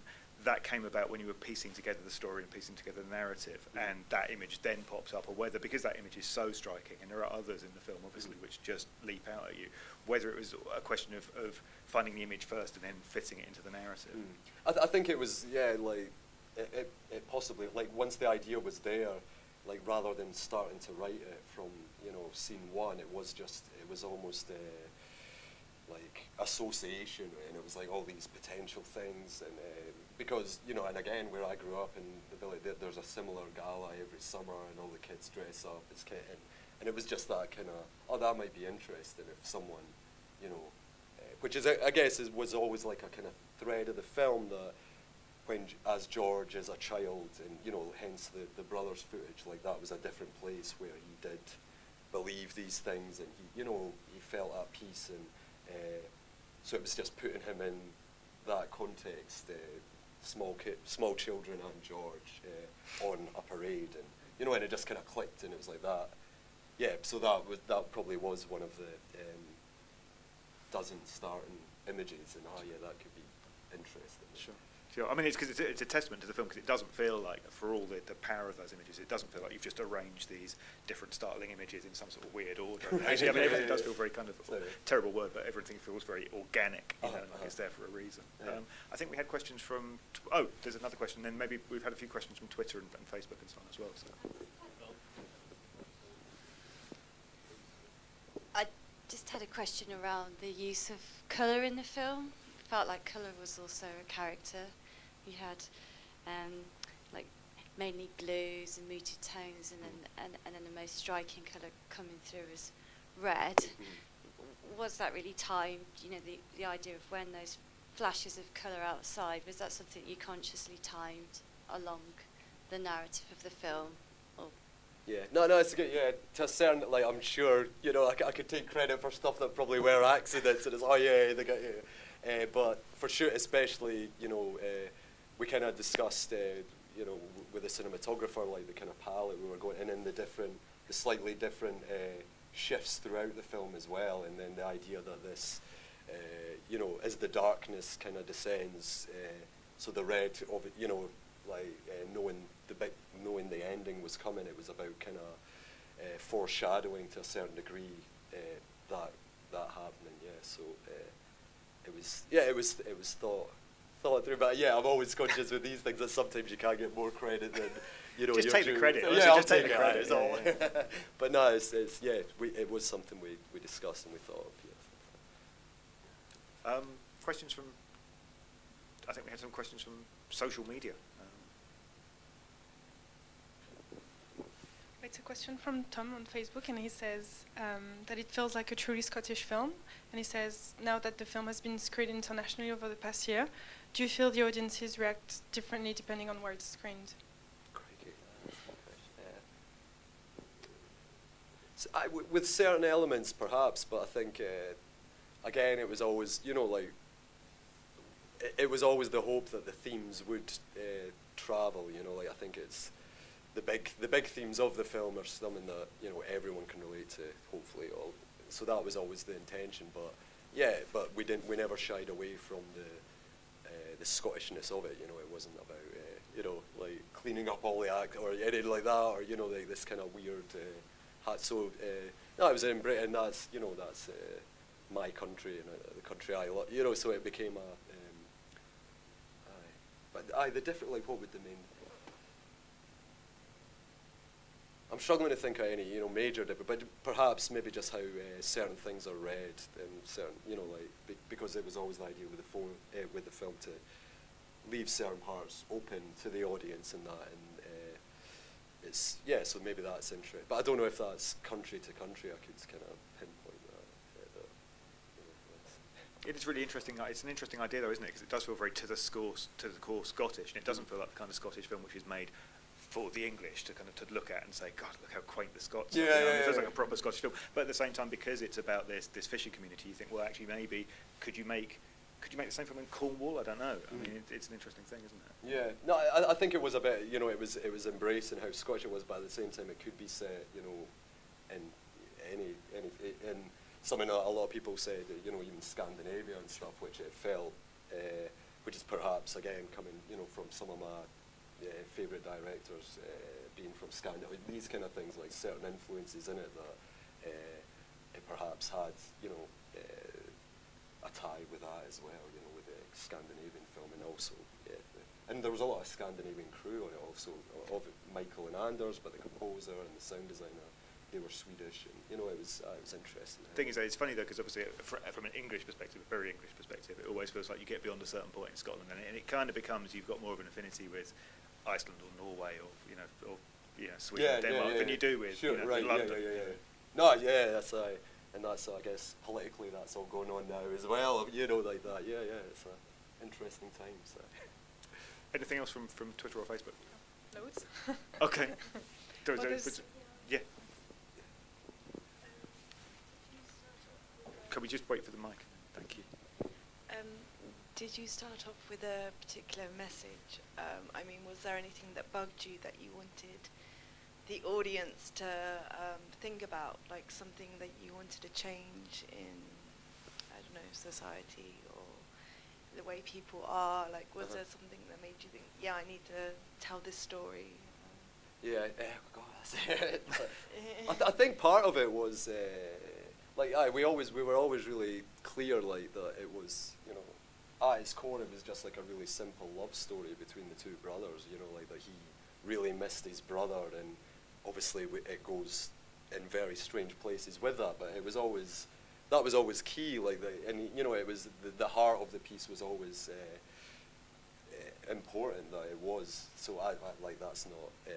that came about when you were piecing together the story and piecing together the narrative, and that image then pops up, or whether, because that image is so striking, and there are others in the film, obviously, which just leap out at you, whether it was a question of finding the image first and then fitting it into the narrative. I think it was, like, it possibly, like, once the idea was there, like, rather than starting to write it from, scene one, it was almost like association, and it was like all these potential things, and because, and again, where I grew up in the village, there's a similar gala every summer, and all the kids dress up as kids, and it was just that kind of, that might be interesting if someone, which is, I guess, was always like a kind of thread of the film, that when, as George as a child, and hence the brothers footage, like, that was a different place where he did believe these things, and he felt at peace, and so it was just putting him in that context, small children and George on a parade, and and it just kind of clicked, and it was like that. Yeah, so that probably was one of the dozen starting images, and that could be interesting. Sure. Sure. I mean, it's because it's a testament to the film, because it doesn't feel like, for all the power of those images, it doesn't feel like you've just arranged these different startling images in some sort of weird order. Actually, I mean, everything does feel very kind of, terrible word, but everything feels very organic, you know, like it's there for a reason. Yeah. I think we had questions from, there's another question, then maybe we've had a few questions from Twitter and Facebook and so on as well. So. I just had a question around the use of colour in the film. Felt like colour was also a character. You had like mainly blues and muted tones, and then the most striking colour coming through is red. Was that really timed? You know, the idea of when those flashes of colour outside, was that something you consciously timed along the narrative of the film? Or Yeah, no, it's good. Yeah, to a certain, like, I'm sure, you know, I could take credit for stuff that probably were accidents, and it's they got but for sure, especially, you know, we kind of discussed, you know, with the cinematographer, like the kind of palette we were going in the slightly different shifts throughout the film as well, and then the idea that this, you know, as the darkness kind of descends, so the red of it, you know, like knowing the ending was coming, it was about kind of foreshadowing to a certain degree that happening. Yeah, so it was thought through. But yeah, I'm always conscious with these things that sometimes you can't get more credit than, you know. Just take the credit. Yeah, I'll just take the it. credit. Yeah. But no, it was something we discussed and we thought of. Yes. Questions from, I think we had some questions from social media. It's a question from Tom on Facebook, and he says that it feels like a truly Scottish film. And he says, now that the film has been screened internationally over the past year, do you feel the audiences react differently depending on where it's screened? So with certain elements, perhaps, but I think, again, it was always, you know, like, it was always the hope that the themes would travel, you know, like, I think it's, the big themes of the film are something that, you know, everyone can relate to, hopefully. So that was always the intention. But yeah, but we never shied away from the Scottishness of it. You know, it wasn't about you know, like cleaning up all the act or anything like that, or, you know, like this kind of weird. So no, it was in Britain. That's, you know, that's my country and the country I love. You know, so it became the different, like, what would the main. I'm struggling to think of any, you know, major difference, but perhaps maybe just how certain things are read and certain, you know, like, because it was always the idea with the film to leave certain parts open to the audience and that, and it's, yeah, so maybe that's interesting. But I don't know if that's country to country. I could kind of pinpoint that. It is really interesting. It's an interesting idea, though, isn't it? Because it does feel very to the core Scottish, and it doesn't feel like the kind of Scottish film which is made for the English to kind of to look at and say, God, look how quaint the Scots are. You know, it feels like a proper Scottish film. But at the same time, because it's about this fishing community, you think, well, actually, maybe could you make the same film in Cornwall? I don't know. I mean, it's an interesting thing, isn't it? Yeah. No, I think it was a bit, you know, it was embracing how Scottish it was, but at the same time, it could be set, you know, in something that a lot of people said, you know, even Scandinavia and stuff, which it felt, which is perhaps again coming, you know, from some of my favourite directors, being from Scandinavia, these kind of things, like certain influences in it that it perhaps had, you know, a tie with that as well, you know, with the Scandinavian film, and also, and there was a lot of Scandinavian crew on it also, of Michael and Anders, but the composer and the sound designer, they were Swedish, and, you know, it was interesting. The thing is, it's funny though, because obviously from an English perspective, a very English perspective, it always feels like you get beyond a certain point in Scotland, and it kind of becomes, you've got more of an affinity with Iceland or Norway or Sweden, Denmark than you do with London. No, that's and that's, I guess, politically that's all going on now as well, you know, like that. Yeah, it's an interesting time. So. Anything else from Twitter or Facebook? Loads. Okay. Yeah. Can we just wait for the mic? Thank you. Did you start off with a particular message? I mean, was there anything that bugged you that you wanted the audience to think about, like something that you wanted to change in, I don't know, society or the way people are? Like, was there something that made you think, yeah, I need to tell this story? Yeah, God, that's it. I think part of it was like we were always really clear, like, that it was, you know, at its core it was just like a really simple love story between the two brothers, you know, like that he really missed his brother, and obviously it goes in very strange places with that, but that was always key, like, and you know, it was the heart of the piece was always important, that it was. So I like, that's not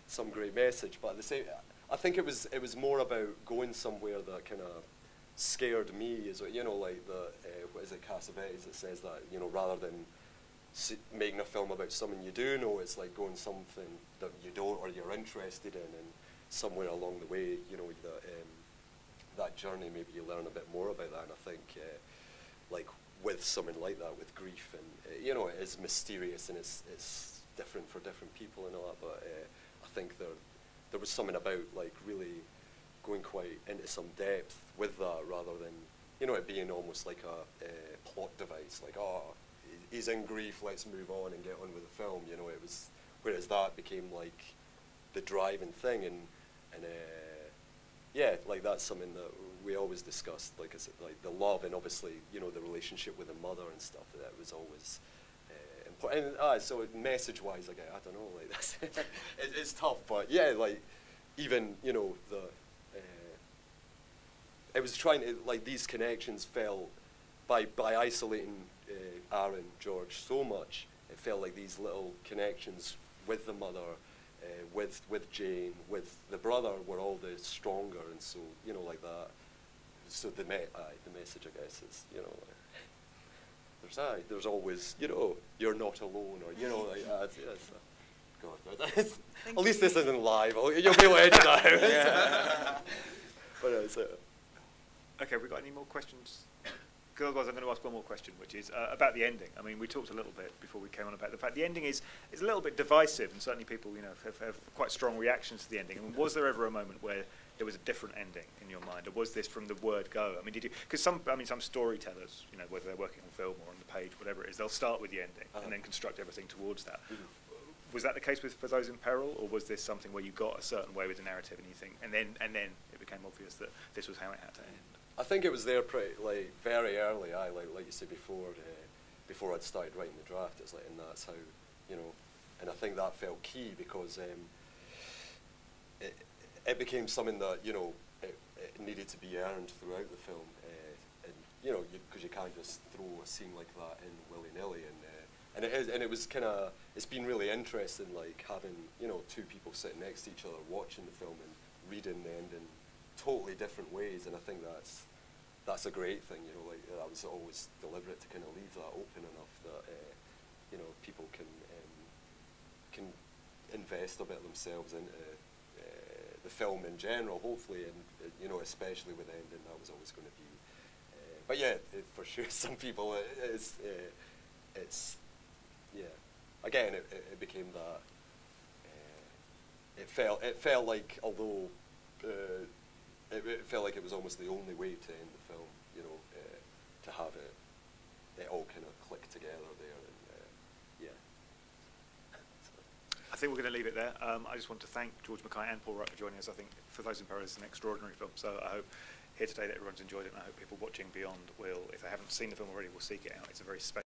some great message, but at the same, I think it was more about going somewhere that kind of scared me, is, you know, like the what is it, Cassavetes, that says that, you know, rather than making a film about something you do know, it's like going something that you don't, or you're interested in, and somewhere along the way, you know, that journey, maybe you learn a bit more about that. And I think like with something like that, with grief, and you know, it is mysterious, and it's different for different people and all that, but I think there was something about, like, really going quite into some depth with that, rather than, you know, it being almost like a plot device, like, oh, he's in grief, let's move on and get on with the film, you know. It was, whereas that became like the driving thing, and yeah, like, that's something that we always discussed, like I said, like the love, and obviously, you know, the relationship with the mother and stuff, that was always important. And so message-wise, like, I don't know, like, that's it's tough, but yeah, like, even, you know, it was trying to, like, these connections felt, by isolating Aaron, George so much, it felt like these little connections with the mother, with Jane, with the brother, were all the stronger, and so, you know, like that. So the message, I guess, is, you know, there's always, you know, you're not alone, or, you know, like, God, at least this isn't live. You'll be able to edit that out. Yeah. But okay, we got any more questions? Guys, I'm going to ask one more question, which is about the ending. I mean, we talked a little bit before we came on about the fact the ending is a little bit divisive, and certainly people, you know, have quite strong reactions to the ending. And was there ever a moment where there was a different ending in your mind, or was this from the word go? I mean, did you? Because some storytellers, you know, whether they're working on film or on the page, whatever it is, they'll start with the ending and then construct everything towards that. Was that the case for Those in Peril, or was this something where you got a certain way with the narrative and you think, and then it became obvious that this was how it had to end? I think it was there like very early. Like you said before I'd started writing the draft. It's like, and that's how, you know, and I think that felt key, because it became something that, you know, it needed to be earned throughout the film, and you know, because you can't just throw a scene like that in willy nilly, and it was kind of, it's been really interesting, like, having, you know, two people sitting next to each other watching the film and reading the end in totally different ways, and I think that's a great thing, you know. Like, I was always deliberate to kind of leave that open enough that you know, people can invest a bit themselves into the film in general, hopefully, and you know, especially with the ending, that was always going to be. But yeah, for sure, some people it's yeah. Again, it became that. It felt like, although. It felt like it was almost the only way to end the film, you know, to have it all kind of click together there, and yeah. I think we're going to leave it there. I just want to thank George MacKay and Paul Wright for joining us. I think For Those in Peril is an extraordinary film, so I hope here today that everyone's enjoyed it, and I hope people watching beyond will, if they haven't seen the film already, will seek it out. It's a very special